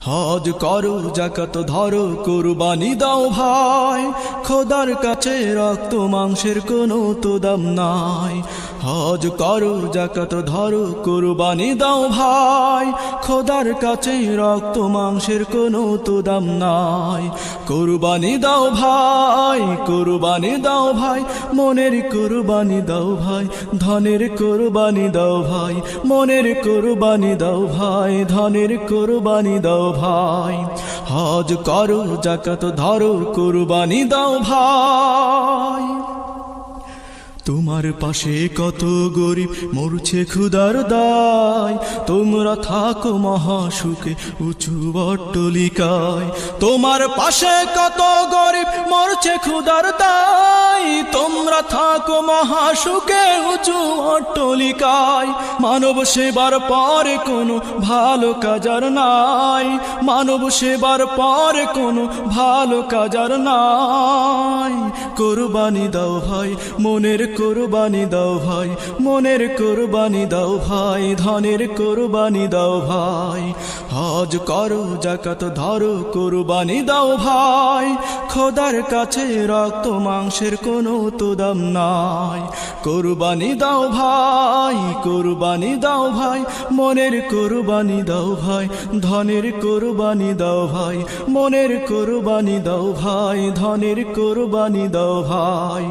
হজ করো যাকাত ধরো কুরবানি দাও ভাই, খোদার কাছে রক্ত মাংসের কোনো তো দাম নাই। হজ করো যাকাত ধরো কুরবানি দাও ভাই, খোদার কাছে রক্ত মাংসের কোনো তো দাম নাই। কুরবানি দাও ভাই, কুরবানি দাও ভাই, মনের কুরবানি দাও ভাই, ধনের কুরবানি দাও ভাই, মনের কুরবানি দাও ভাই, ধনের কুরবানি দাও ভাই। হজ করো যাকাত ধরো কুরবানি দাও ভাই। তোমার পাশে কত গরিব মরছে ক্ষুধার দায়, তোমরা থাকো মহাসুখে উঁচু অট্টালিকায়। তোমার পাশে কত গরিব মরছে ক্ষুধার দায়, তোমরা থাকো মহাসুখে উঁচু অট্টালিকায়। মানব সেবার পরে কোনো ভালো কাজার নাই, মানব সেবার পরে কোনো ভালো কাজার নাই। কুরবানি দাও ভাই, মনের কুরবানি দাও ভাই, মনের কুরবানি দাও ভাই, ধনের কুরবানি দাও ভাই। হজ করো যাকাত ধরো কুরবানি দাও ভাই, খোদার কাছে রক্ত মাংসের কোনো তো দাম নাই। কুরবানি দাও ভাই, কুরবানি দাও ভাই, মনের কুরবানি দাও ভাই, ধনের কুরবানি দাও ভাই, মনের কুরবানি দাও ভাই, ধনের কুরবানি দাও ভাই।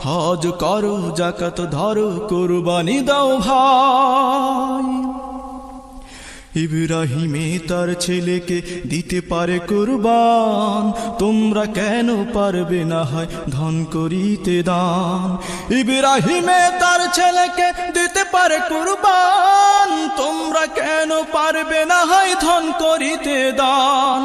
হজ করো যাকাত ধরো কুরবানি দাও ভাই। ইব্রাহিমে তার ছেলেকে দিতে পারে কুরবান, তোমরা কেন পারবে না হয় ধন করিতে দান। ইব্রাহিমে তার ছেলেকে দিতে পারে কুরবান, তোমরা কেন পারবে না হয় ধন করিতে দান।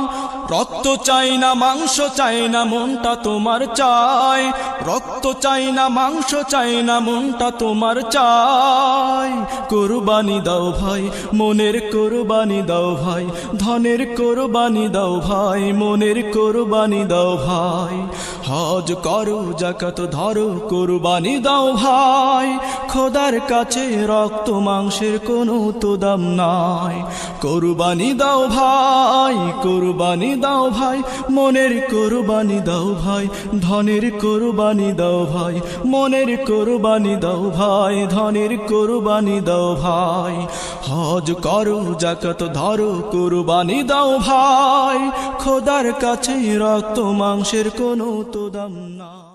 রক্ত চাই না মাংস চাই না মনটা তোমার চাই, রক্ত চাই না মাংস চাই না মনটা তোমার চাই। কুরবানি দাও ভাই, মনের কুরবানি দাও ভাই, ধনের কুরবানি দাও ভাই, মনের কুরবানি দাও ভাই। হজ করো যাকাত ধরো কুরবানি দাও ভাই, খোদার কাছে রক্ত মাংসের কোনো তো দাম নাই। কুরবানি দাও ভাই, কুরবানি দাও ভাই, মনের কুরবানি দাও ভাই, ধনের কুরবানি দাও ভাই, মনের কুরবানি দাও ভাই, ধনের কুরবানি দাও ভাই। হজ করো যাকাত ধরো কুরবানি দাও ভাই, খোদার কাছে রক্ত মাংসের কোনো তো দাম নাই।